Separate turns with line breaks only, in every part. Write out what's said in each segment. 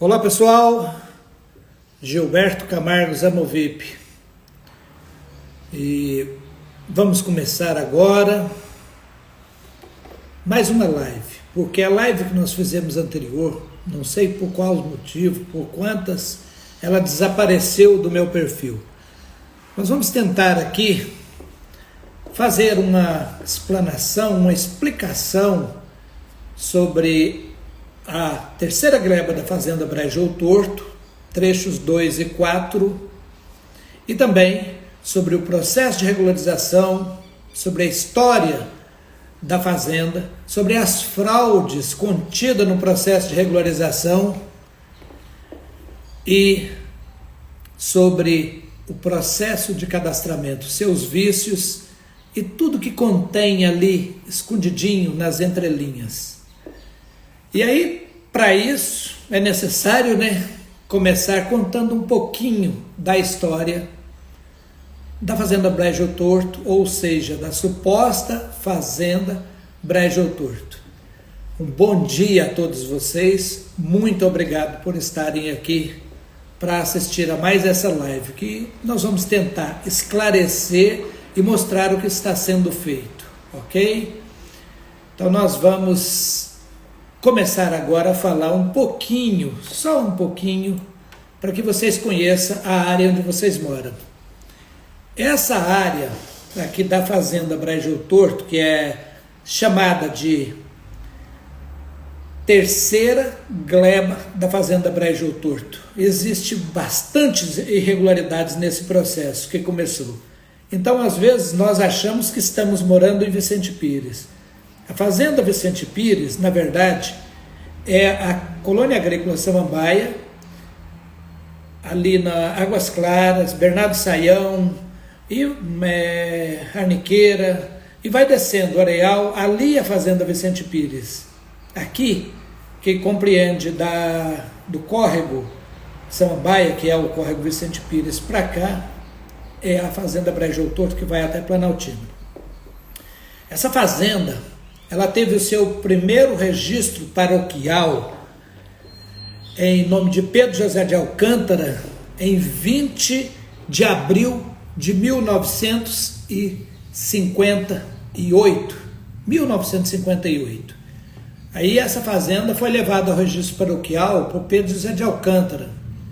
Olá pessoal, Gilberto Camargo Zamovip, e vamos começar agora mais uma live, porque a live que nós fizemos anterior, não sei por qual motivo, por quantas, ela desapareceu do meu perfil. Nós vamos tentar aqui fazer uma explanação, uma explicação sobre a terceira gleba da Fazenda Brejão Torto, trechos 2 e 4, e também sobre o processo de regularização, sobre a história da fazenda, sobre as fraudes contidas no processo de regularização e sobre o processo de cadastramento, seus vícios e tudo que contém ali, escondidinho nas entrelinhas. E aí, para isso, é necessário, começar contando um pouquinho da história da Fazenda Brejão Torto, ou seja, da suposta Fazenda Brejão Torto. Um bom dia a todos vocês, muito obrigado por estarem aqui para assistir a mais essa live, que nós vamos tentar esclarecer e mostrar o que está sendo feito, ok? Então nós vamos começar agora a falar um pouquinho, só um pouquinho, para que vocês conheçam a área onde vocês moram. Essa área aqui da Fazenda Brejão Torto, que é chamada de terceira gleba da Fazenda Brejão Torto, existe bastantes irregularidades nesse processo que começou. Então, às vezes, nós achamos que estamos morando em Vicente Pires. A Fazenda Vicente Pires, na verdade, é a colônia agrícola Samambaia, ali na Águas Claras, Bernardo Saião, e Arniqueira, e vai descendo o areal, ali a Fazenda Vicente Pires. Aqui, que compreende do córrego Samambaia, que é o córrego Vicente Pires, para cá, é a Fazenda Brejão Torto, que vai até Planaltina. Essa fazenda, ela teve o seu primeiro registro paroquial em nome de Pedro José de Alcântara em 20 de abril de 1958. Aí essa fazenda foi levada ao registro paroquial por Pedro José de Alcântara,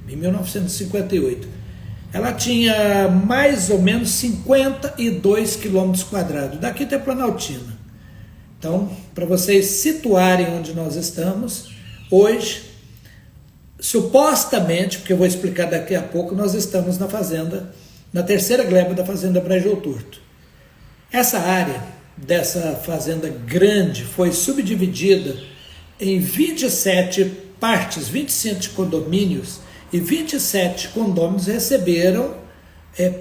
em 1958. Ela tinha mais ou menos 52 quilômetros quadrados, daqui até Planaltina. Então, para vocês situarem onde nós estamos, hoje, supostamente, porque eu vou explicar daqui a pouco, nós estamos na fazenda, na terceira gleba da Fazenda Brejão Torto. Essa área dessa fazenda grande foi subdividida em 27 partes, 27 condomínios, e 27 condôminos receberam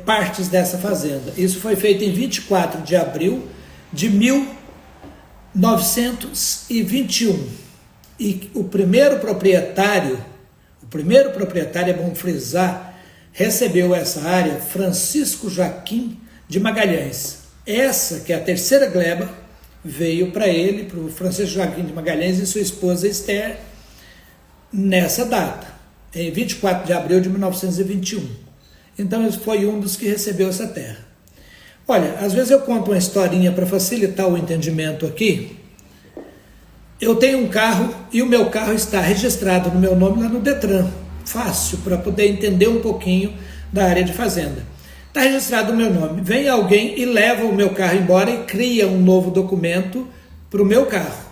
partes dessa fazenda. Isso foi feito em 24 de abril de 1921. E o primeiro proprietário, é bom frisar, recebeu essa área, Francisco Joaquim de Magalhães. Essa, que é a terceira gleba, veio para ele, para o Francisco Joaquim de Magalhães e sua esposa Esther, nessa data, em 24 de abril de 1921. Então ele foi um dos que recebeu essa terra. Olha, às vezes eu conto uma historinha para facilitar o entendimento aqui. Eu tenho um carro e o meu carro está registrado no meu nome lá no Detran. Fácil, para poder entender um pouquinho da área de fazenda. Está registrado o meu nome. Vem alguém e leva o meu carro embora e cria um novo documento para o meu carro.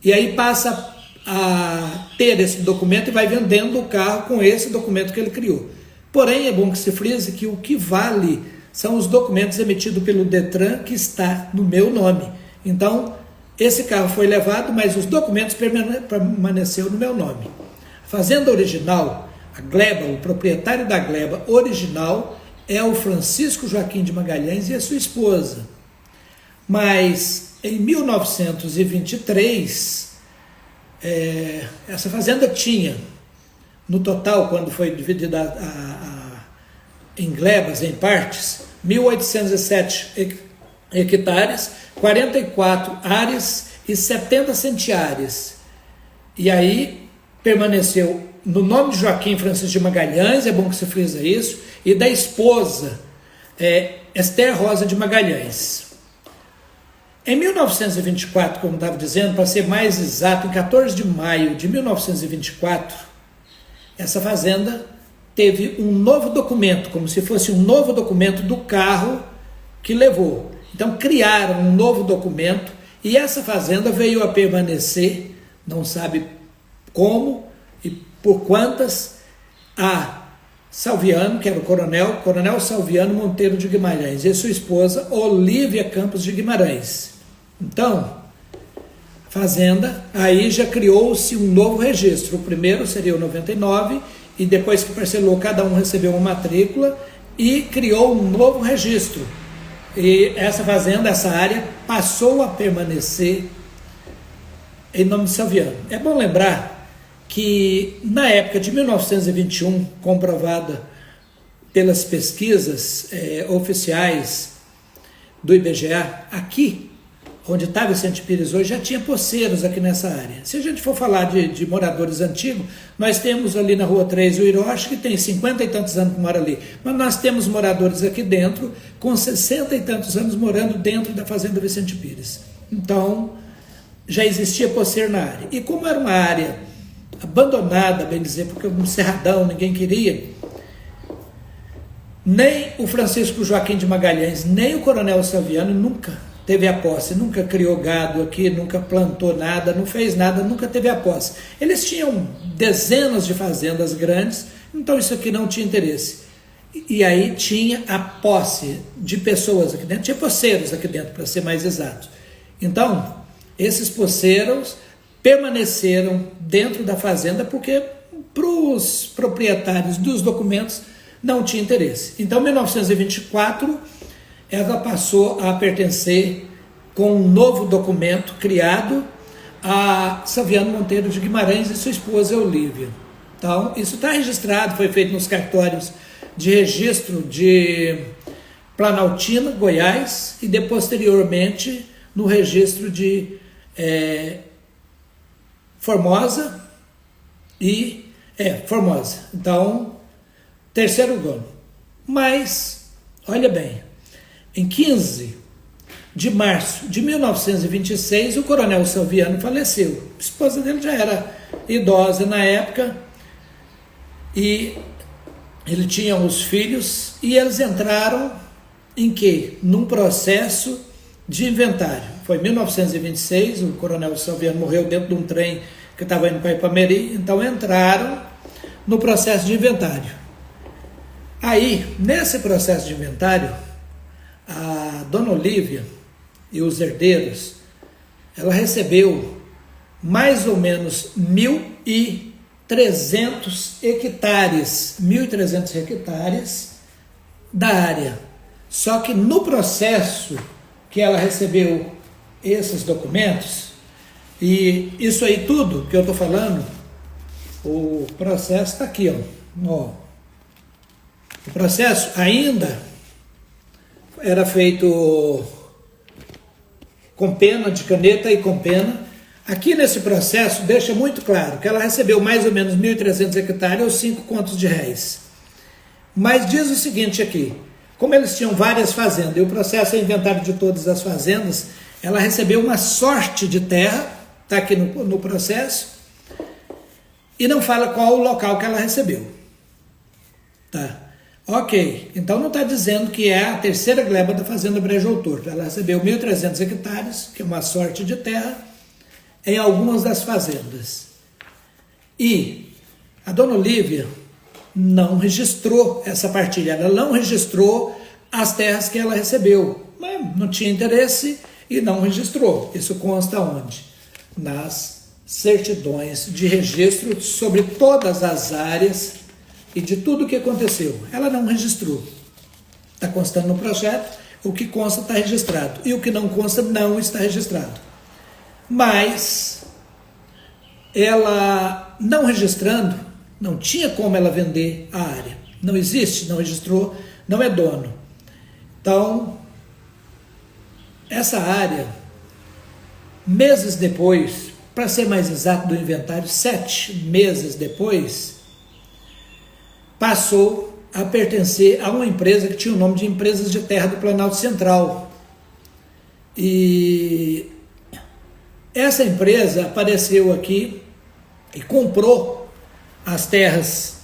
E aí passa a ter esse documento e vai vendendo o carro com esse documento que ele criou. Porém, é bom que se frise que o que vale são os documentos emitidos pelo Detran que está no meu nome. Então, esse carro foi levado, mas os documentos permaneceram no meu nome. A fazenda original, a gleba, o proprietário da gleba original é o Francisco Joaquim de Magalhães e a sua esposa. Mas, em 1923... essa fazenda tinha, no total, quando foi dividida em glebas, em partes, 1.807 hectares, 44 áreas e 70 centiáreas. E aí permaneceu no nome de Joaquim Francisco de Magalhães, é bom que se frisa isso, e da esposa, Esther Rosa de Magalhães. Em 1924, como eu estava dizendo, para ser mais exato, em 14 de maio de 1924, essa fazenda teve um novo documento, como se fosse um novo documento do carro que levou. Então criaram um novo documento e essa fazenda veio a permanecer, não sabe como e por quantas, a Salviano, que era o Coronel Salviano Monteiro de Guimarães, e sua esposa Olívia Campos de Guimarães. Então, fazenda, aí já criou-se um novo registro. O primeiro seria o 99, e depois que parcelou, cada um recebeu uma matrícula e criou um novo registro. E essa fazenda, essa área, passou a permanecer em nome de Salviano. É bom lembrar que na época de 1921, comprovada pelas pesquisas oficiais do IBGE, aqui onde está Vicente Pires hoje, já tinha poceiros aqui nessa área. Se a gente for falar de moradores antigos, nós temos ali na Rua 3 o Hiroshi, que tem 50 e tantos anos que mora ali, mas nós temos moradores aqui dentro, com 60 e tantos anos morando dentro da Fazenda Vicente Pires. Então, já existia poceiro na área. E como era uma área abandonada, bem dizer, porque um cerradão, ninguém queria, nem o Francisco Joaquim de Magalhães, nem o Coronel Salviano nunca teve a posse, nunca criou gado aqui, nunca plantou nada, não fez nada, nunca teve a posse. Eles tinham dezenas de fazendas grandes, então isso aqui não tinha interesse. E aí tinha a posse de pessoas aqui dentro, tinha poceiros aqui dentro, para ser mais exato. Então, esses poceiros permaneceram dentro da fazenda porque para os proprietários dos documentos não tinha interesse. Então, em 1924, ela passou a pertencer, com um novo documento criado, a Salviano Monteiro de Guimarães e sua esposa Olívia. Então, isso está registrado, foi feito nos cartórios de registro de Planaltina, Goiás, e posteriormente no registro de Formosa Formosa. Então, terceiro dono. Mas, olha bem, em 15 de março de 1926, o Coronel Salviano faleceu. A esposa dele já era idosa na época e ele tinha os filhos, e eles entraram em quê? Num processo de inventário. Foi em 1926, o Coronel Salviano morreu dentro de um trem que estava indo para Ipameri, então entraram no processo de inventário. Aí, nesse processo de inventário, a dona Olívia e os herdeiros, ela recebeu mais ou menos 1.300 hectares da área. Só que no processo que ela recebeu esses documentos, e isso aí tudo que eu estou falando, o processo está aqui, ó. O processo ainda era feito com pena de caneta e com pena. Aqui nesse processo deixa muito claro que ela recebeu mais ou menos 1.300 hectares ou 5 contos de réis. Mas diz o seguinte aqui: como eles tinham várias fazendas e o processo é inventário de todas as fazendas, ela recebeu uma sorte de terra, está aqui no processo, e não fala qual o local que ela recebeu. Tá? Ok, então não está dizendo que é a terceira gleba da fazenda Brejo Autor. Ela recebeu 1.300 hectares, que é uma sorte de terra, em algumas das fazendas. E a dona Olívia não registrou essa partilha, ela não registrou as terras que ela recebeu, mas não tinha interesse e não registrou. Isso consta onde? Nas certidões de registro sobre todas as áreas e de tudo o que aconteceu. Ela não registrou. Está constando no projeto, o que consta está registrado, e o que não consta não está registrado. Mas ela não registrando, não tinha como ela vender a área. Não existe, não registrou, não é dono. Então, essa área, meses depois, para ser mais exato do inventário, 7 meses depois, passou a pertencer a uma empresa que tinha o nome de Empresas de Terra do Planalto Central. E essa empresa apareceu aqui e comprou as terras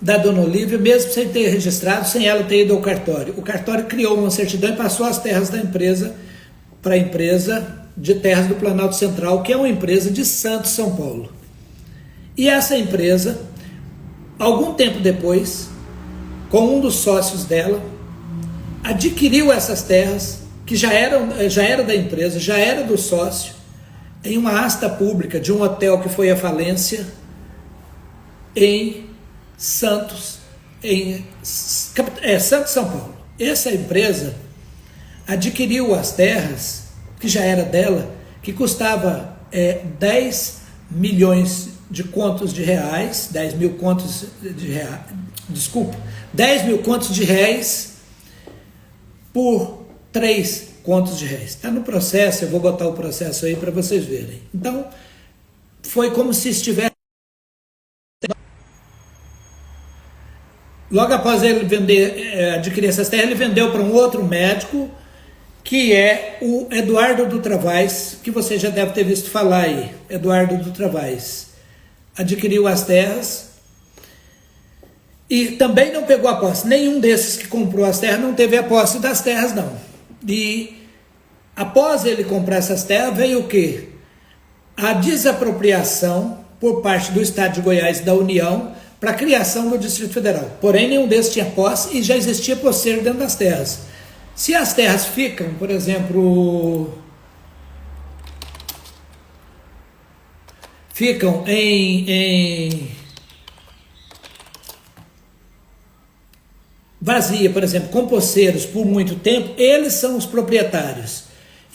da Dona Olívia, mesmo sem ter registrado, sem ela ter ido ao cartório. O cartório criou uma certidão e passou as terras da empresa para a Empresa de Terras do Planalto Central, que é uma empresa de Santos, São Paulo. E essa empresa, algum tempo depois, com um dos sócios dela, adquiriu essas terras, que já era da empresa, já era do sócio, em uma asta pública de um hotel que foi à falência, em Santos, Santos, São Paulo. Essa empresa adquiriu as terras, que já era dela, que custava 10 milhões de contos de reais, 10 mil contos de reais, desculpa, 10 mil contos de réis por 3 contos de réis. Está no processo, eu vou botar o processo aí para vocês verem. Então, foi como se estivesse... Logo após ele adquirir essas terras, ele vendeu para um outro médico, que é o Eduardo Dutra Vaz, que você já deve ter visto falar aí. Eduardo Dutra Vaz adquiriu as terras e também não pegou a posse. Nenhum desses que comprou as terras não teve a posse das terras, não. E após ele comprar essas terras, veio o quê? A desapropriação por parte do Estado de Goiás e da União para a criação do Distrito Federal. Porém, nenhum desses tinha posse e já existia posseiro dentro das terras. Se as terras ficam, por exemplo, ficam vazia, por exemplo, com posseiros por muito tempo, eles são os proprietários.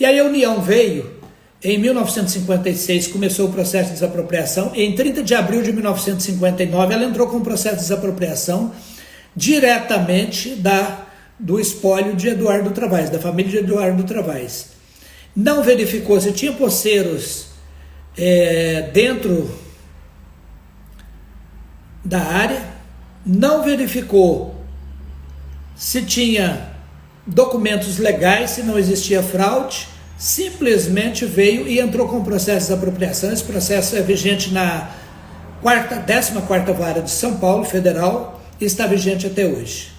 E aí a União veio, em 1956 começou o processo de desapropriação, e em 30 de abril de 1959 ela entrou com o processo de desapropriação diretamente do espólio de Eduardo Dutra Vaz, da família de Eduardo Dutra Vaz. Não verificou se tinha posseiros dentro da área, não verificou se tinha documentos legais, se não existia fraude, simplesmente veio e entrou com o processo de desapropriação. Esse processo é vigente na 14ª Vara de São Paulo, Federal, e está vigente até hoje.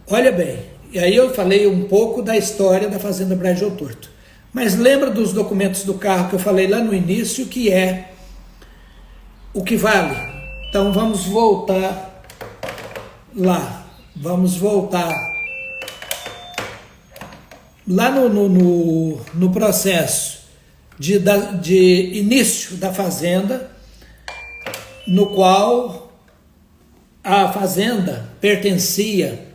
Olha bem, e aí eu falei um pouco da história da Fazenda Brejo Torto. Mas lembra dos documentos do carro que eu falei lá no início, que é o que vale? Então vamos voltar lá. Vamos voltar lá no processo de início da Fazenda, no qual a Fazenda pertencia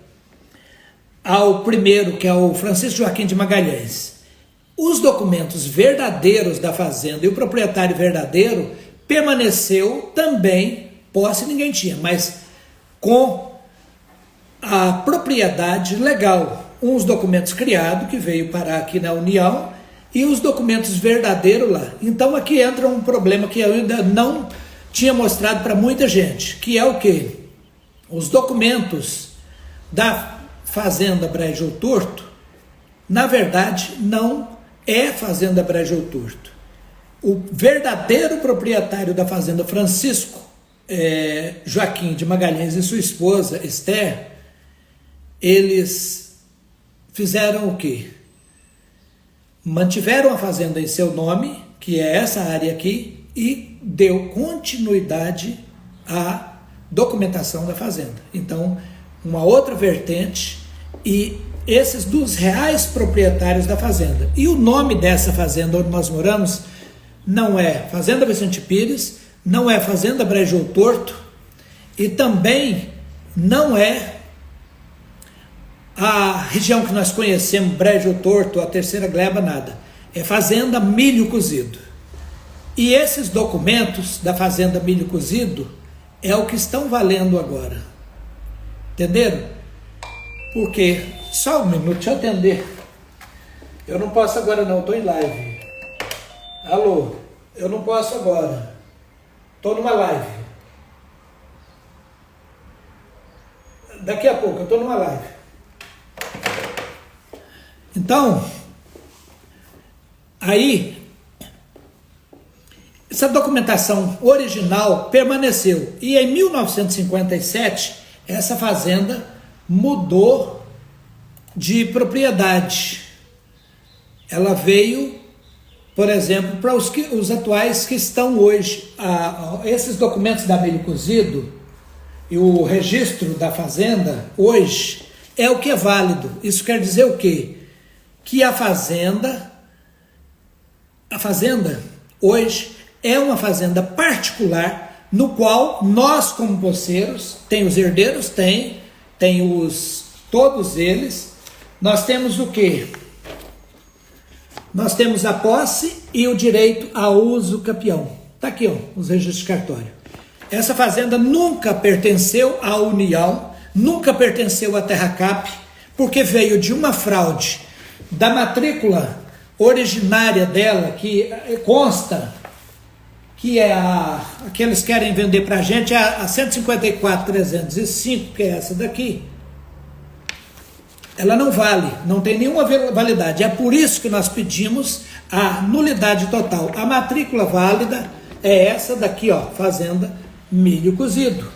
ao primeiro, que é o Francisco Joaquim de Magalhães. Os documentos verdadeiros da fazenda e o proprietário verdadeiro permaneceu também, posse ninguém tinha, mas com a propriedade legal. Uns documentos criados, que veio parar aqui na União, e os documentos verdadeiros lá. Então aqui entra um problema que eu ainda não tinha mostrado para muita gente, que é o quê? Os documentos da Fazenda Brejo Torto, na verdade, não é Fazenda Brejo Torto. O verdadeiro proprietário da fazenda, Francisco Joaquim de Magalhães e sua esposa, Esther, eles fizeram o quê? Mantiveram a fazenda em seu nome, que é essa área aqui, e deu continuidade à documentação da fazenda. Então, uma outra vertente, e esses dos reais proprietários da fazenda. E o nome dessa fazenda onde nós moramos não é Fazenda Vicente Pires, não é Fazenda Brejo Torto, e também não é a região que nós conhecemos, Brejo Torto, a Terceira Gleba, nada. É Fazenda Milho Cozido. E esses documentos da Fazenda Milho Cozido é o que estão valendo agora. Entenderam? Porque, só um minuto, deixa eu atender. Eu não posso agora não, estou em live. Alô, eu não posso agora. Estou numa live. Daqui a pouco, eu estou numa live. Então, aí, essa documentação original permaneceu. E em 1957, essa fazenda mudou de propriedade. Ela veio, por exemplo, para os atuais que estão hoje. Esses documentos da milho cozido e o registro da fazenda hoje é o que é válido. Isso quer dizer o quê? Que a fazenda hoje é uma fazenda particular no qual nós, como poceiros, tem os herdeiros, tem todos eles, nós temos o quê? Nós temos a posse e o direito a uso capião. Está aqui, ó, os registros de cartório. Essa fazenda nunca pertenceu à União, nunca pertenceu à Terracap, porque veio de uma fraude da matrícula originária dela, que consta que é que eles querem vender para a gente, a 154.305, que é essa daqui. Ela não vale, não tem nenhuma validade. É por isso que nós pedimos a nulidade total. A matrícula válida é essa daqui, ó, Fazenda Milho Cozido.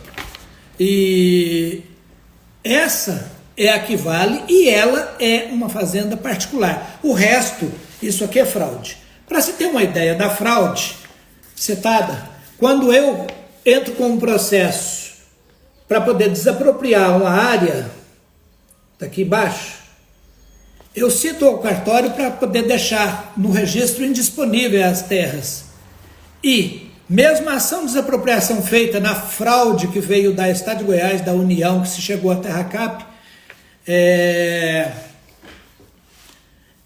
E essa é a que vale e ela é uma fazenda particular. O resto, isso aqui é fraude. Para se ter uma ideia da fraude citada, quando eu entro com um processo para poder desapropriar uma área, aqui embaixo, eu cito o cartório para poder deixar no registro indisponível as terras. E mesmo a ação de desapropriação feita na fraude que veio da Estado de Goiás, da União, que se chegou à Terracap,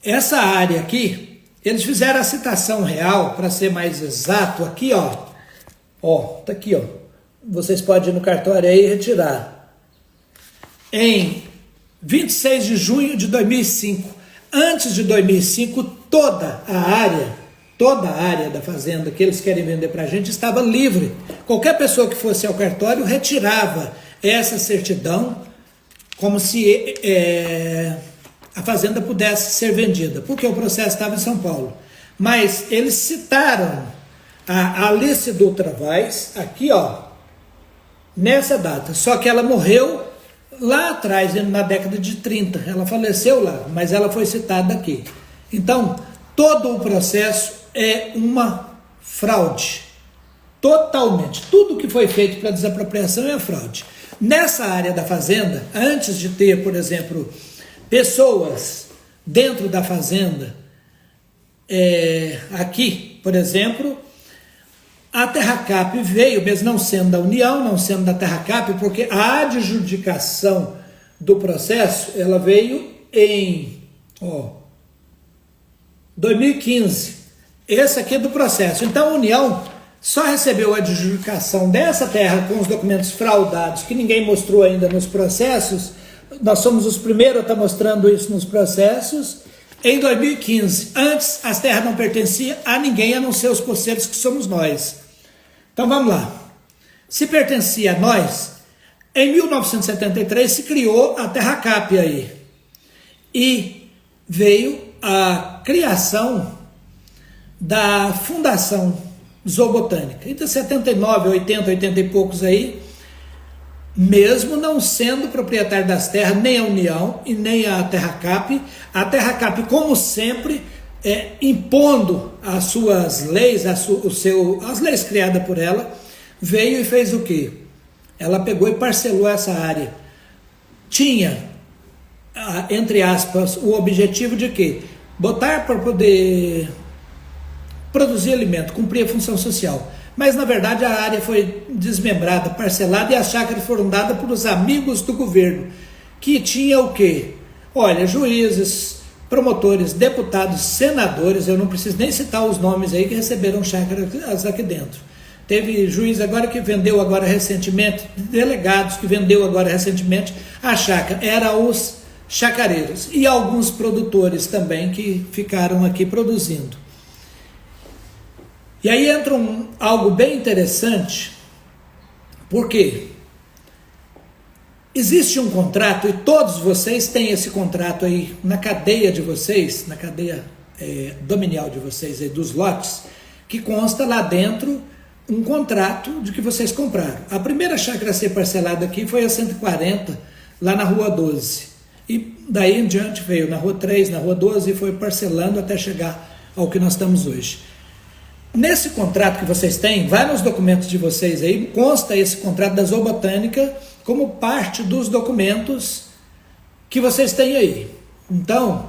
essa área aqui, eles fizeram a citação real, para ser mais exato, aqui, ó, tá aqui, ó, vocês podem ir no cartório aí e retirar. Em 26 de junho de 2005, antes de 2005, toda a área da fazenda que eles querem vender para a gente estava livre. Qualquer pessoa que fosse ao cartório retirava essa certidão como se a fazenda pudesse ser vendida, porque o processo estava em São Paulo. Mas eles citaram a Alice Dutra Vaz, aqui, ó, nessa data, só que ela morreu lá atrás, na década de 30, ela faleceu lá, mas ela foi citada aqui. Então, todo o processo é uma fraude, totalmente. Tudo que foi feito para desapropriação é fraude. Nessa área da fazenda, antes de ter, por exemplo, pessoas dentro da fazenda, aqui, por exemplo, a Terracap veio, mesmo não sendo da União, não sendo da Terracap, porque a adjudicação do processo, ela veio em 2015. Esse aqui é do processo. Então a União só recebeu a adjudicação dessa terra com os documentos fraudados, que ninguém mostrou ainda nos processos. Nós somos os primeiros a estar mostrando isso nos processos. Em 2015, antes as terras não pertenciam a ninguém, a não ser os poceiros, que somos nós. Então vamos lá. Se pertencia a nós, em 1973 se criou a Terracap aí. E veio a criação da Fundação Zoobotânica. Entre 79, 80, 80 e poucos aí, mesmo não sendo proprietário das terras, nem a União e nem a Terracap, como sempre, impondo as suas leis, as leis criadas por ela, veio e fez o quê? Ela pegou e parcelou essa área. Tinha, entre aspas, o objetivo de quê? Botar para poder produzir alimento, cumprir a função social. Mas, na verdade, a área foi desmembrada, parcelada, e as chácaras foram dadas por os amigos do governo, que tinha o quê? Olha, juízes, promotores, deputados, senadores, eu não preciso nem citar os nomes aí que receberam chácaras aqui dentro. Teve juiz agora que vendeu agora recentemente, delegados que vendeu agora recentemente a chácara. Eram os chacareiros. E alguns produtores também que ficaram aqui produzindo. E aí entra algo bem interessante, porque existe um contrato, e todos vocês têm esse contrato aí na cadeia de vocês, na cadeia dominial de vocês, aí, dos lotes, que consta lá dentro um contrato de que vocês compraram. A primeira chácara a ser parcelada aqui foi a 140, lá na Rua 12. E daí em diante veio na Rua 3, na Rua 12, e foi parcelando até chegar ao que nós estamos hoje. Nesse contrato que vocês têm, vai nos documentos de vocês aí, consta esse contrato da Zoobotânica como parte dos documentos que vocês têm aí. Então,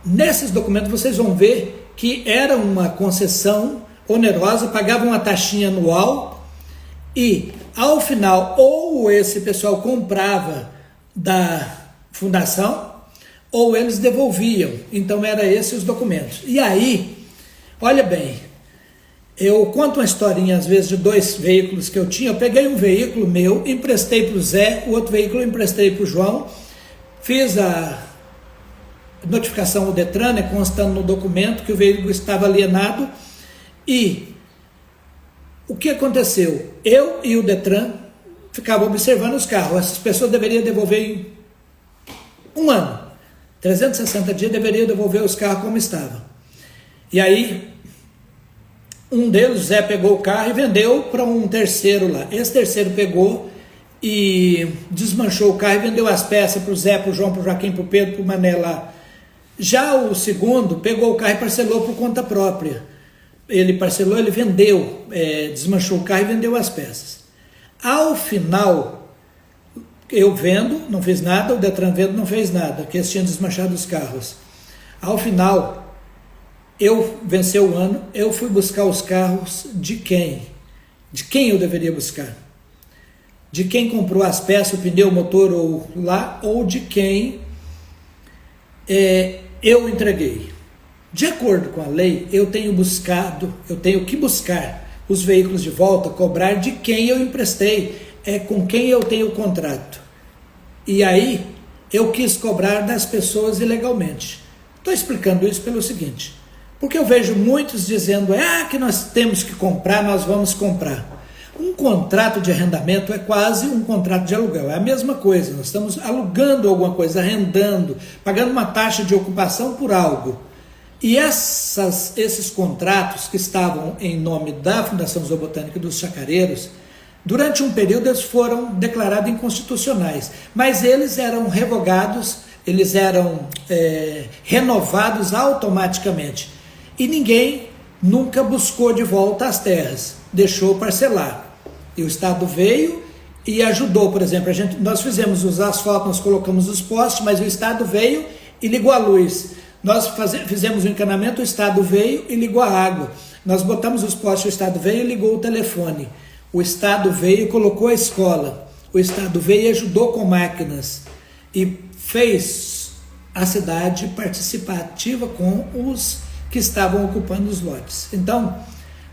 nesses documentos vocês vão ver que era uma concessão onerosa, pagava uma taxinha anual e, ao final, ou esse pessoal comprava da fundação ou eles devolviam. Então, eram esses os documentos. E aí, olha bem, eu conto uma historinha às vezes de 2 veículos que eu tinha. Eu peguei um veículo meu, emprestei para o Zé, o outro veículo eu emprestei para o João, fiz a notificação ao Detran, constando no documento que o veículo estava alienado. E o que aconteceu? Eu e o Detran ficavam observando os carros. Essas pessoas deveriam devolver em 1 ano, 360 dias deveriam devolver os carros como estavam. E aí, um deles, o Zé, pegou o carro e vendeu para um terceiro lá. Esse terceiro pegou e desmanchou o carro e vendeu as peças para o Zé, para o João, para o Joaquim, para o Pedro, para o Mané lá. Já o segundo pegou o carro e parcelou por conta própria. Ele parcelou, ele vendeu, desmanchou o carro e vendeu as peças. Ao final, eu vendo, não fiz nada, o Detran vendo, não fez nada, porque eles tinham desmanchado os carros. Ao final, venceu o ano, eu fui buscar os carros de quem? De quem eu deveria buscar? De quem comprou as peças, o pneu, o motor ou de quem eu entreguei. De acordo com a lei, eu tenho que buscar os veículos de volta, cobrar de quem eu emprestei, com quem eu tenho o contrato. E aí, eu quis cobrar das pessoas ilegalmente. Estou explicando isso pelo seguinte, porque eu vejo muitos dizendo, que nós temos que comprar, nós vamos comprar. Um contrato de arrendamento é quase um contrato de aluguel, é a mesma coisa, nós estamos alugando alguma coisa, arrendando, pagando uma taxa de ocupação por algo. E esses contratos que estavam em nome da Fundação Zoobotânica dos Chacareiros, durante um período eles foram declarados inconstitucionais, mas eles eram revogados, eles eram renovados automaticamente. E ninguém nunca buscou de volta as terras, deixou parcelar. E o Estado veio e ajudou, por exemplo, nós fizemos os asfaltos, nós colocamos os postes, mas o Estado veio e ligou a luz. Nós fizemos o encanamento, o Estado veio e ligou a água. Nós botamos os postes, o Estado veio e ligou o telefone. O Estado veio e colocou a escola. O Estado veio e ajudou com máquinas. E fez a cidade participativa com os que estavam ocupando os lotes. Então,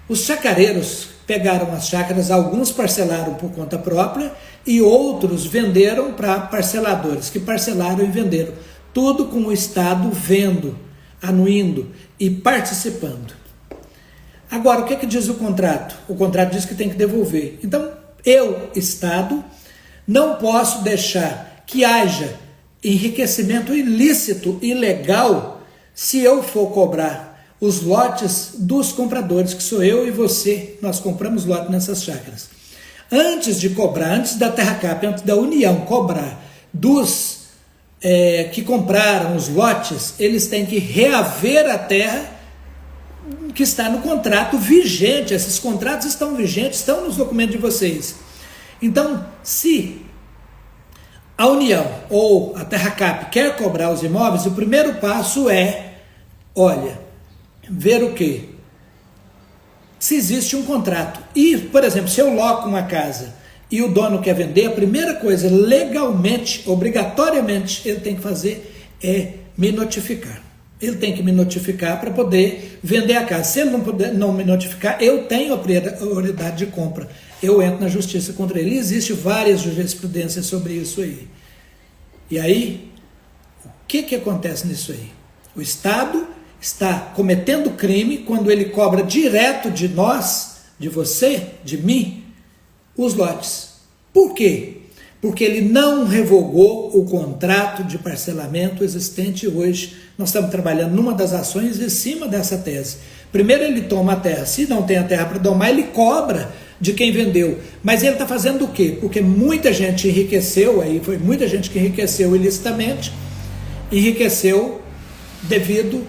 os chacareiros pegaram as chácaras, alguns parcelaram por conta própria e outros venderam para parceladores, que parcelaram e venderam. Tudo com o Estado vendo, anuindo e participando. Agora, o que diz o contrato? O contrato diz que tem que devolver. Então, eu, Estado, não posso deixar que haja enriquecimento ilícito, ilegal, se eu for cobrar os lotes dos compradores, que sou eu e você, nós compramos lote nessas chácaras. Antes de cobrar, antes da Terracap, antes da União cobrar dos que compraram os lotes, eles têm que reaver a terra que está no contrato vigente. Esses contratos estão vigentes, estão nos documentos de vocês. Então, se a União ou a Terracap quer cobrar os imóveis, o primeiro passo é, ver o quê? Se existe um contrato. E, por exemplo, se eu loco uma casa e o dono quer vender, a primeira coisa, legalmente, obrigatoriamente, ele tem que fazer é me notificar. Ele tem que me notificar para poder vender a casa. Se ele não me notificar, eu tenho a prioridade de compra. Eu entro na justiça contra ele. E existe várias jurisprudências sobre isso aí. E aí, o que acontece nisso aí? O Estado está cometendo crime quando ele cobra direto de nós, de você, de mim, os lotes. Por quê? Porque ele não revogou o contrato de parcelamento existente hoje. Nós estamos trabalhando numa das ações em cima dessa tese. Primeiro ele toma a terra, se não tem a terra para domar, ele cobra de quem vendeu. Mas ele está fazendo o quê? Porque muita gente enriqueceu, aí foi muita gente que enriqueceu ilicitamente, enriqueceu devido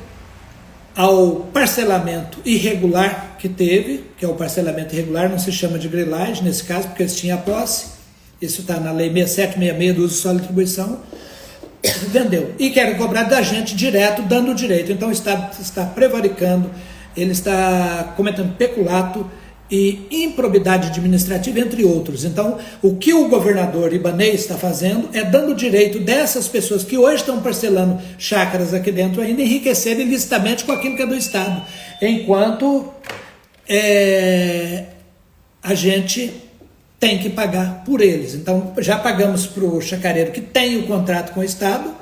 ao parcelamento irregular que teve, que é o parcelamento irregular, não se chama de grilagem nesse caso, porque eles tinham a posse. Isso está na lei 6766 do uso solo e distribuição, vendeu. E querem cobrar da gente direto, dando o direito. Então está prevaricando, ele está cometendo peculato e improbidade administrativa, entre outros. Então, o que o governador Ibanez está fazendo é dando o direito dessas pessoas que hoje estão parcelando chácaras aqui dentro ainda enriquecerem ilicitamente com aquilo que é do Estado, enquanto a gente tem que pagar por eles. Então, já pagamos para o chacareiro que tem o contrato com o Estado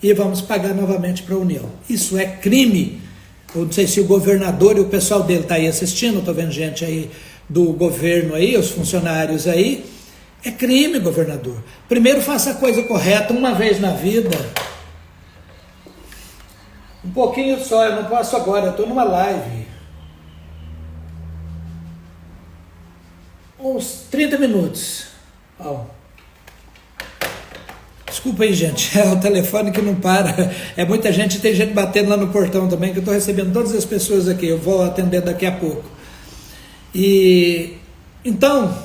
e vamos pagar novamente para a União. Isso é crime. Eu não sei se o governador e o pessoal dele está aí assistindo, estou vendo gente aí do governo aí, os funcionários aí. É crime, governador. Primeiro faça a coisa correta uma vez na vida. Um pouquinho só, eu não posso agora, eu estou numa live. Uns 30 minutos. Oh. Desculpa aí, gente, é o telefone que não para. É muita gente, tem gente batendo lá no portão também, que eu estou recebendo todas as pessoas aqui, eu vou atender daqui a pouco. E então,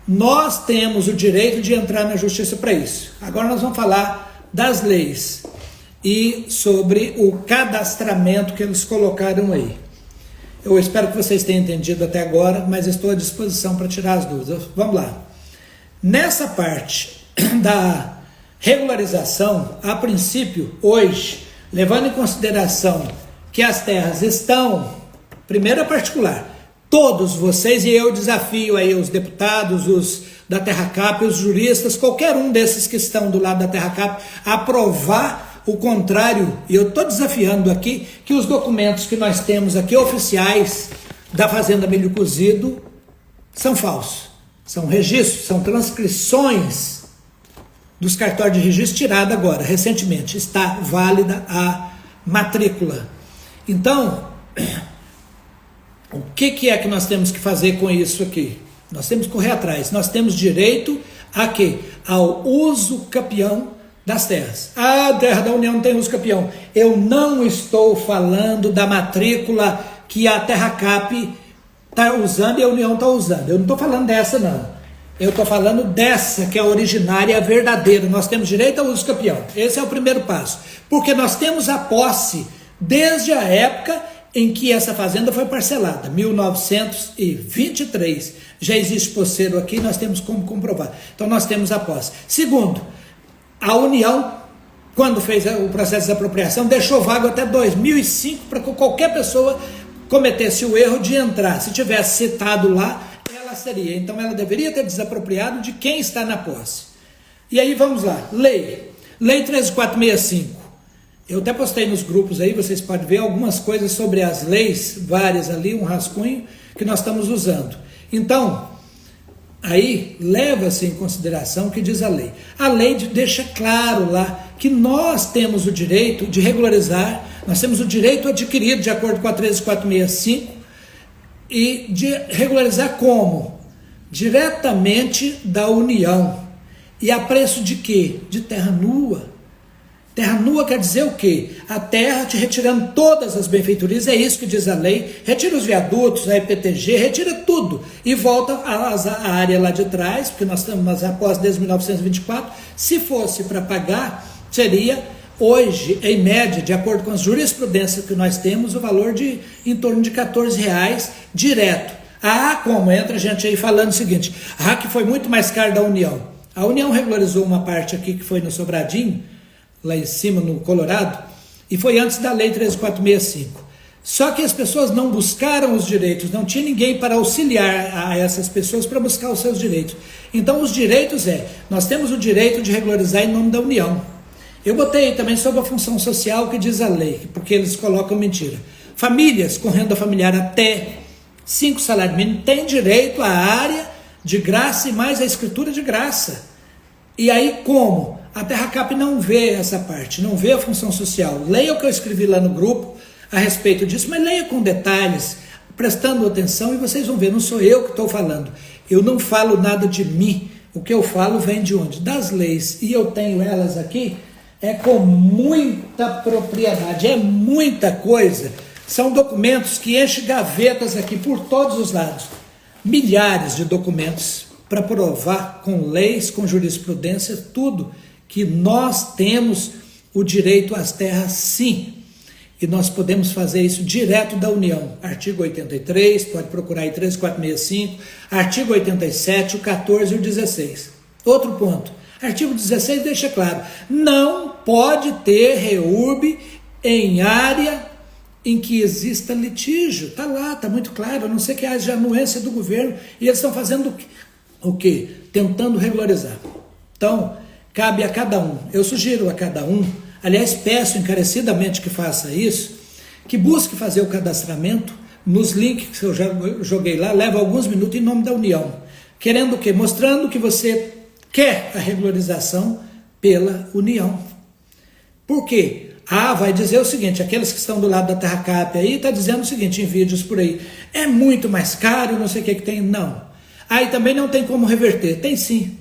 nós temos o direito de entrar na justiça para isso. Agora nós vamos falar das leis e sobre o cadastramento que eles colocaram aí. Eu espero que vocês tenham entendido até agora, mas estou à disposição para tirar as dúvidas. Vamos lá. Nessa parte da regularização, a princípio, hoje, levando em consideração que as terras estão, primeiro a particular, todos vocês, e eu desafio aí os deputados, os da Terra Cap, os juristas, qualquer um desses que estão do lado da Terra Cap, a aprovar o contrário, e eu estou desafiando aqui que os documentos que nós temos aqui, oficiais da Fazenda Milho Cozido, são falsos. São registros, são transcrições dos cartórios de registro tirada agora, recentemente. Está válida a matrícula. Então, o que é que nós temos que fazer com isso aqui? Nós temos que correr atrás. Nós temos direito a quê? Ao uso capião das terras. A terra da União não tem uso capião. Eu não estou falando da matrícula que a Terra Cap está usando e a União está usando. Eu não estou falando dessa, não. Eu estou falando dessa que é a originária, a verdadeira. Nós temos direito ao uso capião. Esse é o primeiro passo. Porque nós temos a posse desde a época em que essa fazenda foi parcelada, 1923. Já existe posseiro aqui, nós temos como comprovar. Então nós temos a posse. Segundo, a União, quando fez o processo de apropriação, deixou vago até 2005 para que qualquer pessoa cometesse o erro de entrar. Se tivesse citado lá, ela seria. Então ela deveria ter desapropriado de quem está na posse. E aí vamos lá. Lei 13465. Eu até postei nos grupos aí, vocês podem ver algumas coisas sobre as leis, várias ali, um rascunho que nós estamos usando. Então, aí leva-se em consideração o que diz a lei. A lei deixa claro lá que nós temos o direito de regularizar, nós temos o direito adquirido de acordo com a 13465 e de regularizar como? Diretamente da União. E a preço de quê? De terra nua. Terra nua quer dizer o quê? A terra te retirando todas as benfeitorias, é isso que diz a lei, retira os viadutos, a EPTG, retira tudo e volta à área lá de trás, porque nós estamos após desde 1924, se fosse para pagar, seria hoje, em média, de acordo com as jurisprudências que nós temos, o valor de em torno de R$14 direto. Como entra gente aí falando o seguinte, que foi muito mais caro da União. A União regularizou uma parte aqui que foi no Sobradinho, lá em cima no Colorado, e foi antes da lei 13465. Só que as pessoas não buscaram os direitos, não tinha ninguém para auxiliar a essas pessoas para buscar os seus direitos. Então os direitos nós temos o direito de regularizar em nome da União. Eu botei também sobre a função social que diz a lei, porque eles colocam mentira. Famílias com renda familiar até 5 salários mínimos têm direito à área de graça e mais a escritura de graça. E aí como? A Terracap não vê essa parte, não vê a função social. Leia o que eu escrevi lá no grupo a respeito disso, mas leia com detalhes, prestando atenção, e vocês vão ver, não sou eu que estou falando. Eu não falo nada de mim. O que eu falo vem de onde? Das leis. E eu tenho elas aqui, com muita propriedade, é muita coisa. São documentos que enchem gavetas aqui por todos os lados. Milhares de documentos para provar com leis, com jurisprudência, tudo que nós temos o direito às terras, sim. E nós podemos fazer isso direto da União. Artigo 83, pode procurar aí 3465, artigo 87, o 14 e o 16. Outro ponto, artigo 16 deixa claro, não pode ter REURB em área em que exista litígio. Está lá, está muito claro, a não ser que haja anuência do governo, e eles estão fazendo o quê? Tentando regularizar. Então, cabe a cada um, eu sugiro a cada um, aliás, peço encarecidamente que faça isso, que busque fazer o cadastramento nos links que eu já joguei lá, leva alguns minutos em nome da União. Querendo o quê? Mostrando que você quer a regularização pela União. Por quê? Vai dizer o seguinte, aqueles que estão do lado da Terracap aí, está dizendo o seguinte em vídeos por aí, é muito mais caro, não sei o que tem, não. Aí também não tem como reverter, tem sim.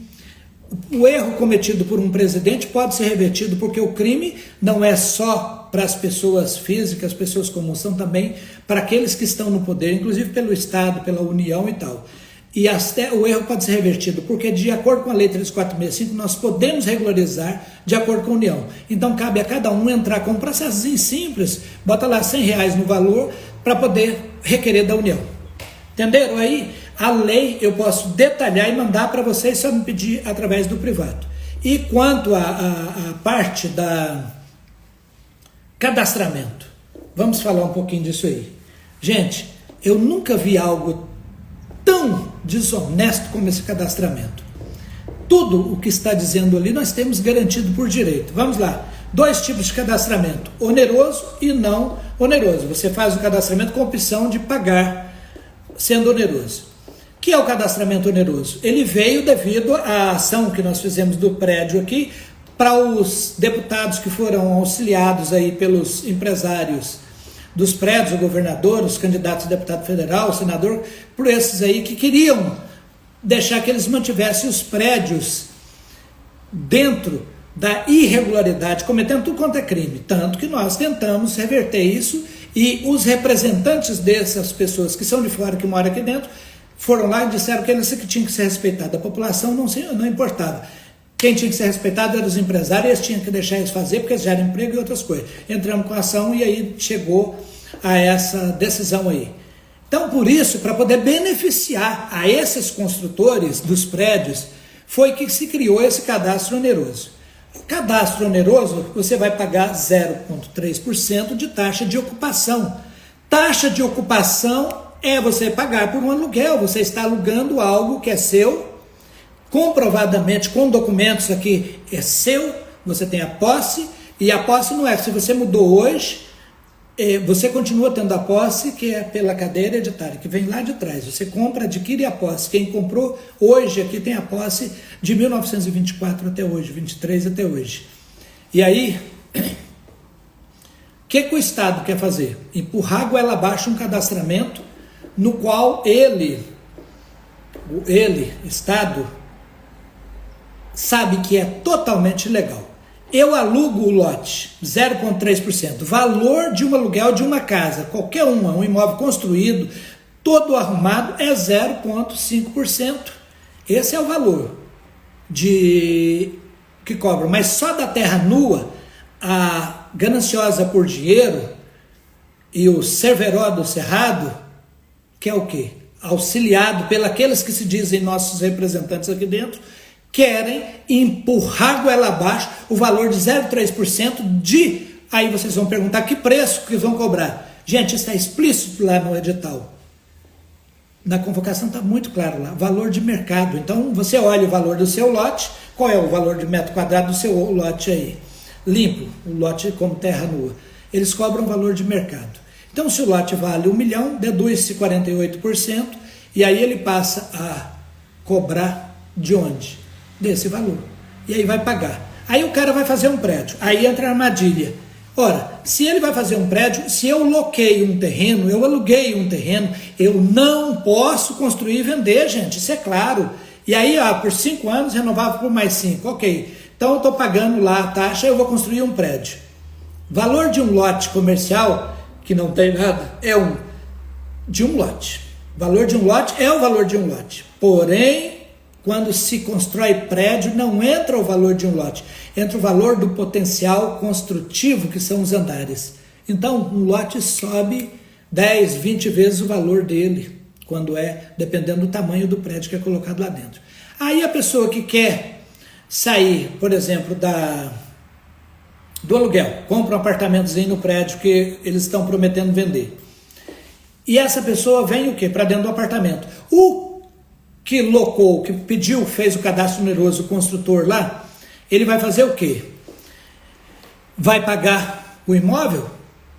O erro cometido por um presidente pode ser revertido, porque o crime não é só para as pessoas físicas, pessoas comuns, são também para aqueles que estão no poder, inclusive pelo Estado, pela União e tal. E o erro pode ser revertido, porque de acordo com a lei 3465, nós podemos regularizar de acordo com a União. Então cabe a cada um entrar com um processozinho simples, bota lá R$100 no valor, para poder requerer da União. Entenderam aí? A lei eu posso detalhar e mandar para vocês, só me pedir através do privado. E quanto à parte da cadastramento, vamos falar um pouquinho disso aí. Gente, eu nunca vi algo tão desonesto como esse cadastramento. Tudo o que está dizendo ali nós temos garantido por direito. Vamos lá. 2 tipos de cadastramento, oneroso e não oneroso. Você faz o cadastramento com opção de pagar sendo oneroso. O que é o cadastramento oneroso? Ele veio devido à ação que nós fizemos do prédio aqui para os deputados que foram auxiliados aí pelos empresários dos prédios, o governador, os candidatos a deputado federal, o senador, por esses aí que queriam deixar que eles mantivessem os prédios dentro da irregularidade, cometendo tudo quanto é crime. Tanto que nós tentamos reverter isso e os representantes dessas pessoas que são de fora, que moram aqui dentro, foram lá e disseram que eles que tinham que ser respeitados. A população não importava. Quem tinha que ser respeitado eram os empresários, eles tinham que deixar eles fazer, porque eles geram emprego e outras coisas. Entramos com a ação e aí chegou a essa decisão aí. Então, por isso, para poder beneficiar a esses construtores dos prédios, foi que se criou esse cadastro oneroso. O cadastro oneroso, você vai pagar 0,3% de taxa de ocupação. Taxa de ocupação é você pagar por um aluguel, você está alugando algo que é seu, comprovadamente, com documentos aqui, é seu, você tem a posse, e a posse não é, se você mudou hoje, você continua tendo a posse, que é pela cadeia hereditária, que vem lá de trás, você compra, adquire a posse, quem comprou hoje aqui tem a posse de 1924 até hoje, 23 até hoje. E aí, o que o Estado quer fazer? Empurrar a goela abaixo um cadastramento, no qual ele, Estado, sabe que é totalmente ilegal. Eu alugo o lote, 0,3%, valor de um aluguel de uma casa, qualquer uma, um imóvel construído, todo arrumado, é 0,5%. Esse é o valor que cobra, mas só da terra nua, a gananciosa por dinheiro e o Cerveró do Cerrado, que é o quê? Auxiliado pelos que se dizem nossos representantes aqui dentro, querem empurrar goela abaixo o valor de 0,3% de... Aí vocês vão perguntar que preço que eles vão cobrar. Gente, está explícito lá no edital. Na convocação está muito claro lá, valor de mercado. Então você olha o valor do seu lote, qual é o valor de metro quadrado do seu lote aí? limpo, o lote como terra nua. Eles cobram valor de mercado. Então, se o lote vale 1 milhão, deduz-se 48%, e aí ele passa a cobrar de onde? Desse valor. E aí vai pagar. Aí o cara vai fazer um prédio, aí entra a armadilha. Ora, se ele vai fazer um prédio, se eu loqueio um terreno, eu aluguei um terreno, eu não posso construir e vender, gente, isso é claro. E aí, por 5 anos, renovava por mais 5, ok. Então eu estou pagando lá a taxa, eu vou construir um prédio. Valor de um lote comercial, que não tem nada, é de um lote. Valor de um lote é o valor de um lote. Porém, quando se constrói prédio, não entra o valor de um lote, entra o valor do potencial construtivo, que são os andares. Então, um lote sobe 10, 20 vezes o valor dele, quando dependendo do tamanho do prédio que é colocado lá dentro. Aí a pessoa que quer sair, por exemplo, do aluguel, compra um apartamentozinho no prédio que eles estão prometendo vender. E essa pessoa vem o quê? Para dentro do apartamento. O que locou, que pediu, fez o cadastro oneroso, o construtor lá, ele vai fazer o quê? Vai pagar o imóvel?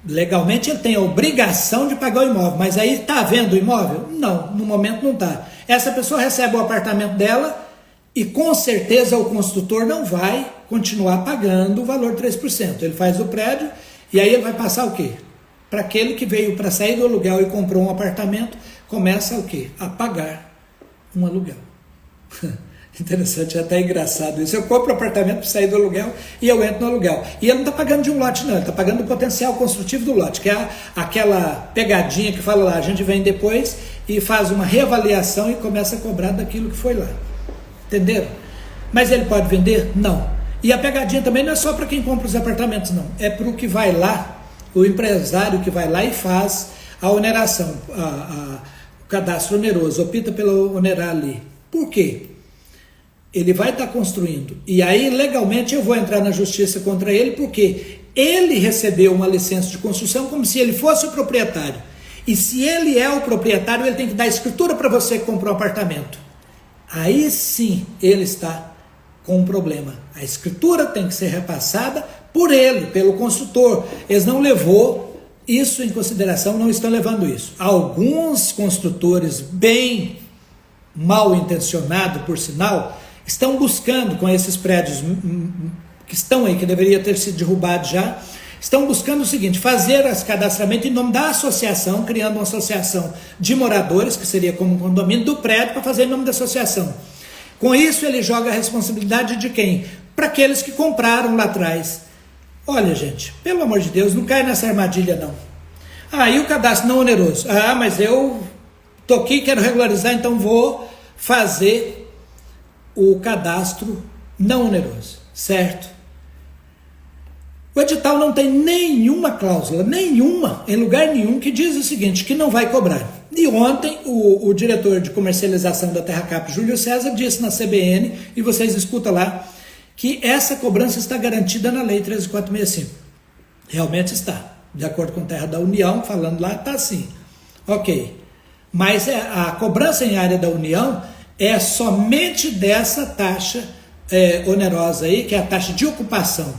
Legalmente ele tem a obrigação de pagar o imóvel, mas aí está vendo o imóvel? Não, no momento não está. Essa pessoa recebe o apartamento dela e com certeza o construtor não vai continuar pagando o valor 3%. Ele faz o prédio e aí ele vai passar o quê? Para aquele que veio para sair do aluguel e comprou um apartamento, começa o quê? A pagar um aluguel. Interessante, é até engraçado isso. Eu compro um apartamento para sair do aluguel e eu entro no aluguel. E ele não está pagando de um lote, não. Ele está pagando o potencial construtivo do lote, que é aquela pegadinha que fala lá, a gente vem depois e faz uma reavaliação e começa a cobrar daquilo que foi lá. Entenderam? Mas ele pode vender? Não. E a pegadinha também não é só para quem compra os apartamentos, não. É para o que vai lá, o empresário que vai lá e faz a oneração, o cadastro oneroso, opta pela onerar ali. Por quê? Ele vai estar construindo. E aí, legalmente, eu vou entrar na justiça contra ele, porque ele recebeu uma licença de construção como se ele fosse o proprietário. E se ele é o proprietário, ele tem que dar escritura para você que comprou um apartamento. Aí sim, ele está com um problema. A escritura tem que ser repassada por ele, pelo construtor. Eles não levou isso em consideração, não estão levando isso. Alguns construtores bem mal intencionados, por sinal, estão buscando com esses prédios que estão aí, que deveria ter sido derrubado já, estão buscando o seguinte, fazer esse cadastramento em nome da associação, criando uma associação de moradores, que seria como um condomínio do prédio, para fazer em nome da associação. Com isso ele joga a responsabilidade de quem? Para aqueles que compraram lá atrás. Olha, gente, pelo amor de Deus, não cai nessa armadilha não. E o cadastro não oneroso? Mas eu tô aqui, quero regularizar, então vou fazer o cadastro não oneroso, certo? O edital não tem nenhuma cláusula, nenhuma, em lugar nenhum, que diz o seguinte, que não vai cobrar. E ontem o diretor de comercialização da Terracap, Júlio César, disse na CBN, e vocês escutam lá, que essa cobrança está garantida na Lei 13.465. Realmente está. De acordo com a Terra da União, falando lá, está assim. Ok. Mas a cobrança em área da União é somente dessa taxa onerosa aí, que é a taxa de ocupação.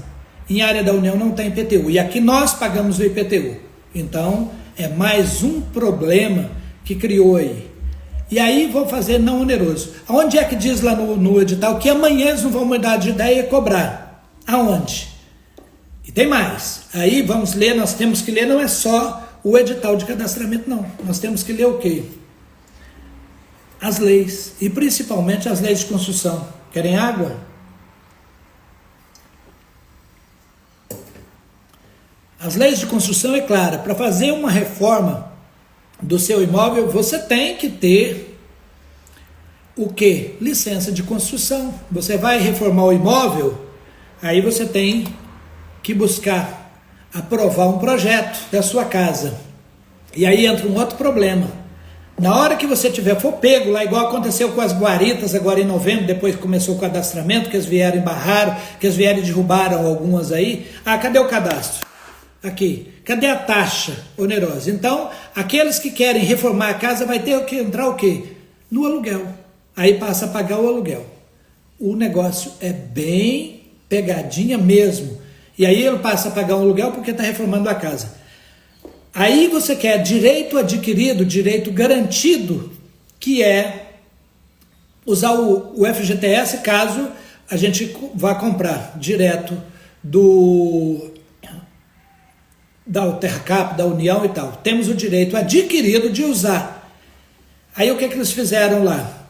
Em área da União não tem IPTU. E aqui nós pagamos o IPTU. Então, é mais um problema que criou aí. E aí vou fazer não oneroso. Aonde é que diz lá no edital que amanhã eles não vão mudar de ideia e cobrar? Aonde? E tem mais. Aí vamos ler, nós temos que ler, não é só o edital de cadastramento, não. Nós temos que ler o quê? As leis. E principalmente as leis de construção. Querem água? As leis de construção é clara, para fazer uma reforma do seu imóvel, você tem que ter o quê? Licença de construção. Você vai reformar o imóvel, aí você tem que buscar aprovar um projeto da sua casa. E aí entra um outro problema. Na hora que você for pego lá, igual aconteceu com as guaritas agora em novembro, depois que começou o cadastramento, que eles vieram e barraram, que eles vieram e derrubaram algumas aí. Cadê o cadastro? Aqui, cadê a taxa onerosa? Então, aqueles que querem reformar a casa vai ter que entrar o quê? No aluguel. Aí passa a pagar o aluguel. O negócio é bem pegadinha mesmo. E aí ele passa a pagar um aluguel porque está reformando a casa. Aí você quer direito adquirido, direito garantido, que é usar o FGTS caso a gente vá comprar direto da Terracap, da União e tal. Temos o direito adquirido de usar. Aí o que eles fizeram lá?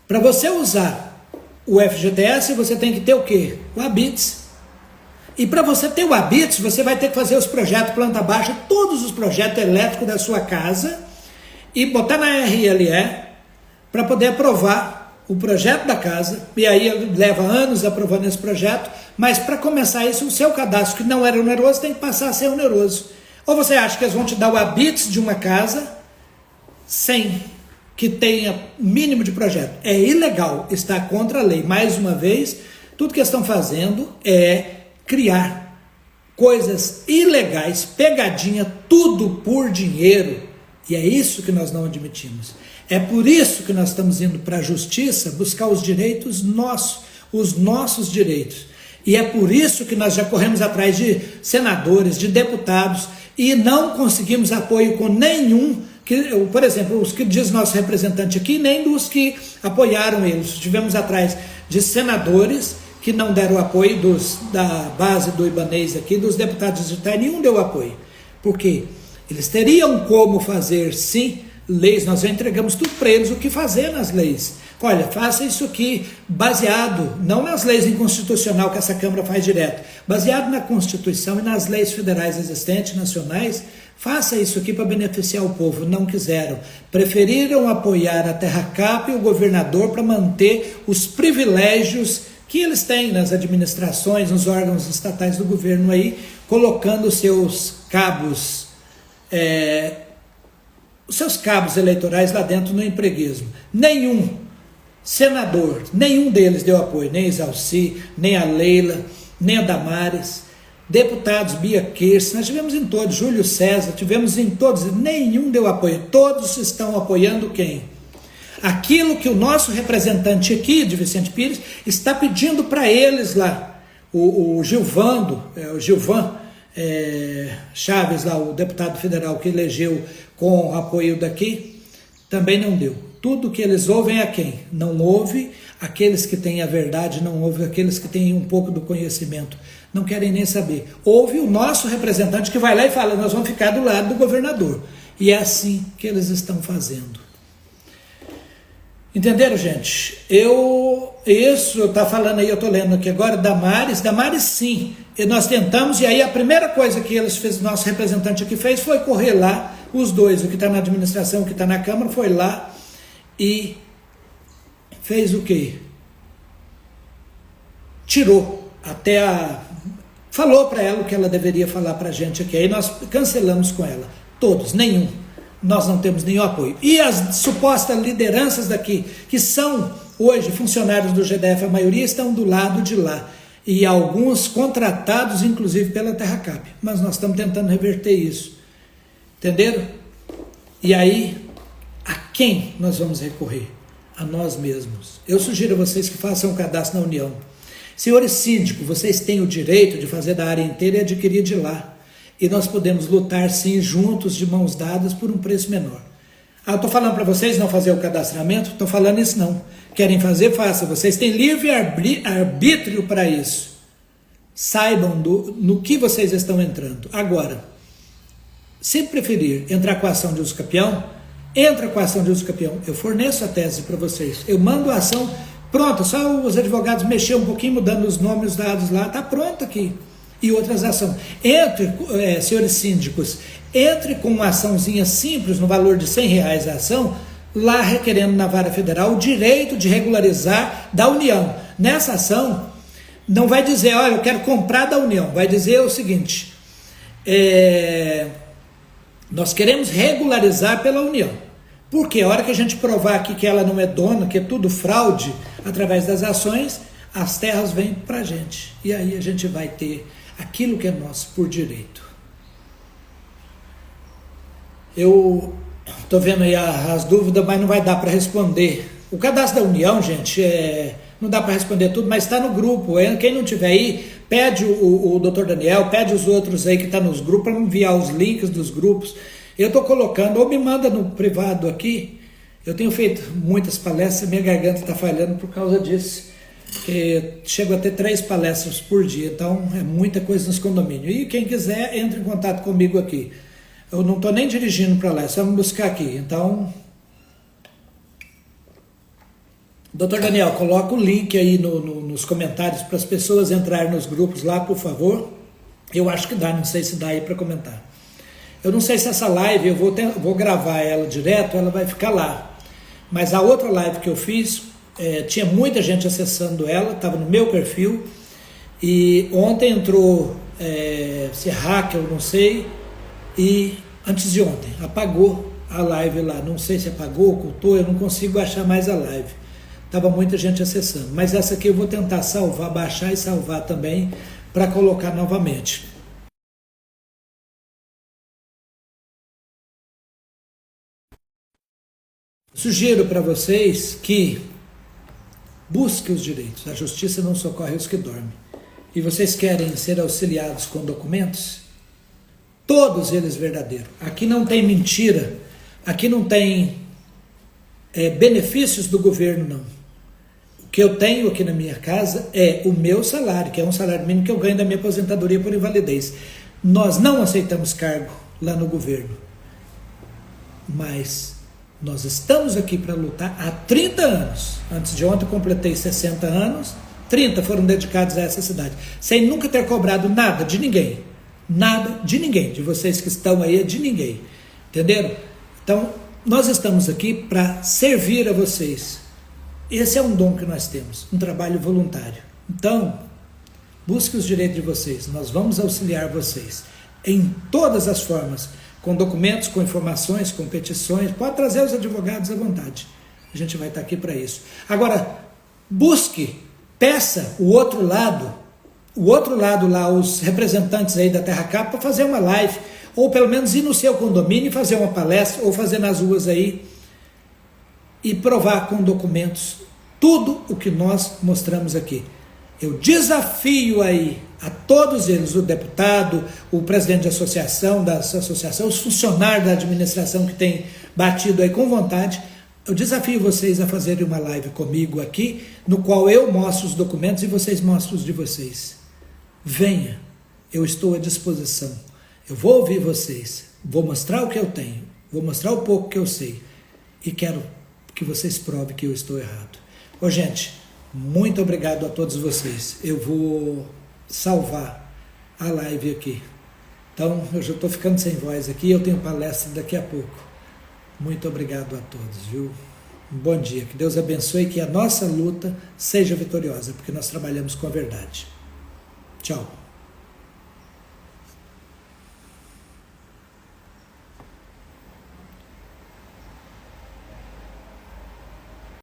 Para você usar o FGTS, você tem que ter o quê? O Habits. E para você ter o Habits, você vai ter que fazer os projetos planta baixa, todos os projetos elétricos da sua casa, e botar na RLE para poder aprovar o projeto da casa. E aí leva anos aprovando esse projeto, mas para começar isso, o seu cadastro, que não era oneroso, tem que passar a ser oneroso. Ou você acha que eles vão te dar o Habits de uma casa sem que tenha mínimo de projeto? É ilegal, está contra a lei. Mais uma vez, tudo que eles estão fazendo é criar coisas ilegais, pegadinha, tudo por dinheiro. E é isso que nós não admitimos. É por isso que nós estamos indo para a justiça buscar os direitos nossos, os nossos direitos. E é por isso que nós já corremos atrás de senadores, de deputados, e não conseguimos apoio com nenhum, por exemplo, os que diz nosso representante aqui, nem dos que apoiaram eles. Estivemos atrás de senadores que não deram apoio, da base do Ibanez aqui, dos deputados digitais, nenhum deu apoio. Por quê? Eles teriam como fazer, sim, leis, nós já entregamos tudo para eles, o que fazer nas leis. Olha, faça isso aqui, baseado, não nas leis inconstitucionais que essa Câmara faz direto, baseado na Constituição e nas leis federais existentes, nacionais, faça isso aqui para beneficiar o povo. Não quiseram, preferiram apoiar a Terracap e o governador para manter os privilégios que eles têm nas administrações, nos órgãos estatais do governo aí, colocando os seus cabos eleitorais lá dentro no empreguismo. Nenhum senador, nenhum deles deu apoio, nem a Exalci, nem a Leila, nem a Damares, deputados Bia Kirsten, nós tivemos em todos, Júlio César, tivemos em todos, nenhum deu apoio. Todos estão apoiando quem? Aquilo que o nosso representante aqui, de Vicente Pires, está pedindo para eles lá. O Gilvan Chaves, lá, o deputado federal que elegeu com o apoio daqui, também não deu. Tudo que eles ouvem é quem? Não ouve aqueles que têm a verdade, não ouve aqueles que têm um pouco do conhecimento. Não querem nem saber. Ouve o nosso representante que vai lá e fala, nós vamos ficar do lado do governador. E é assim que eles estão fazendo. Entenderam, gente? Isso tá falando aí, eu tô lendo aqui agora, Damares sim, e nós tentamos, e aí a primeira coisa que eles fez, nosso representante aqui fez, foi correr lá, os dois, o que está na administração, o que está na Câmara, foi lá e fez o quê? Tirou, falou para ela o que ela deveria falar para a gente aqui, aí nós cancelamos com ela, todos, nenhum. Nós não temos nenhum apoio. E as supostas lideranças daqui, que são hoje funcionários do GDF, a maioria estão do lado de lá. E alguns contratados, inclusive, pela Terracap. Mas nós estamos tentando reverter isso. Entenderam? E aí, a quem nós vamos recorrer? A nós mesmos. Eu sugiro a vocês que façam um cadastro na União. Senhores síndicos, vocês têm o direito de fazer da área inteira e adquirir de lá. E nós podemos lutar sim juntos, de mãos dadas, por um preço menor. Estou falando para vocês não fazer o cadastramento? Estou falando isso não. Querem fazer? Façam. Vocês têm livre arbítrio para isso. Saibam no que vocês estão entrando. Agora, se preferir entrar com a ação de uso capião, entra com a ação de uso capião. Eu forneço a tese para vocês. Eu mando a ação pronta. Só os advogados mexer um pouquinho, mudando os nomes, os dados lá. Está pronto aqui. E outras ações. Entre, senhores síndicos, entre com uma açãozinha simples, no valor de R$100 a ação, lá requerendo na vara federal o direito de regularizar da União. Nessa ação, não vai dizer, olha, eu quero comprar da União, vai dizer o seguinte, nós queremos regularizar pela União. Porque a hora que a gente provar aqui que ela não é dona, que é tudo fraude, através das ações, as terras vêm para a gente. E aí a gente vai ter aquilo que é nosso por direito. Eu estou vendo aí as dúvidas, mas não vai dar para responder. O cadastro da União, gente, não dá para responder tudo, mas está no grupo. Quem não tiver aí, pede o Dr. Daniel, pede os outros aí que estão nos grupos, para enviar os links dos grupos. Eu estou colocando, ou me manda no privado aqui. Eu tenho feito muitas palestras, minha garganta está falhando por causa disso. Porque chego a ter 3 palestras por dia, então é muita coisa nos condomínios. E quem quiser, entre em contato comigo aqui. Eu não estou nem dirigindo para lá, é só me buscar aqui. Então, Dr. Daniel, coloca o link aí nos comentários para as pessoas entrarem nos grupos lá, por favor. Eu acho que dá, não sei se dá aí para comentar. Eu não sei se essa live, eu vou gravar ela direto, ela vai ficar lá. Mas a outra live que eu fiz, tinha muita gente acessando ela, estava no meu perfil. E ontem entrou, se é hacker, eu não sei, e antes de ontem, apagou a live lá. Não sei se apagou, ocultou, eu não consigo achar mais a live. Estava muita gente acessando. Mas essa aqui eu vou tentar salvar, baixar e salvar também, para colocar novamente. Sugiro para vocês que busquem os direitos. A justiça não socorre os que dormem. E vocês querem ser auxiliados com documentos? Todos eles verdadeiros. Aqui não tem mentira. Aqui não tem benefícios do governo, não. O que eu tenho aqui na minha casa é o meu salário, que é um salário mínimo que eu ganho da minha aposentadoria por invalidez. Nós não aceitamos cargo lá no governo. Mas nós estamos aqui para lutar há 30 anos. Antes de ontem eu completei 60 anos, 30 foram dedicados a essa cidade, sem nunca ter cobrado nada de ninguém. Nada de ninguém, de vocês que estão aí, de ninguém. Entenderam? Então, nós estamos aqui para servir a vocês. Esse é um dom que nós temos, um trabalho voluntário. Então, busque os direitos de vocês, nós vamos auxiliar vocês em todas as formas, com documentos, com informações, com petições. Pode trazer os advogados à vontade. A gente vai estar aqui para isso. Agora, busque, peça o outro lado lá, os representantes aí da Terra Capa, para fazer uma live, ou pelo menos ir no seu condomínio e fazer uma palestra, ou fazer nas ruas aí, e provar com documentos tudo o que nós mostramos aqui. Eu desafio aí a todos eles, o deputado, o presidente de associação, os funcionários da administração que tem batido aí com vontade, eu desafio vocês a fazerem uma live comigo aqui, no qual eu mostro os documentos e vocês mostram os de vocês. Venha, eu estou à disposição. Eu vou ouvir vocês, vou mostrar o que eu tenho, vou mostrar o pouco que eu sei e quero que vocês provem que eu estou errado. Ô, gente, muito obrigado a todos vocês. Eu vou salvar a live aqui. Então, eu já estou ficando sem voz aqui, eu tenho palestra daqui a pouco. Muito obrigado a todos, viu? Um bom dia, que Deus abençoe e que a nossa luta seja vitoriosa, porque nós trabalhamos com a verdade. Tchau.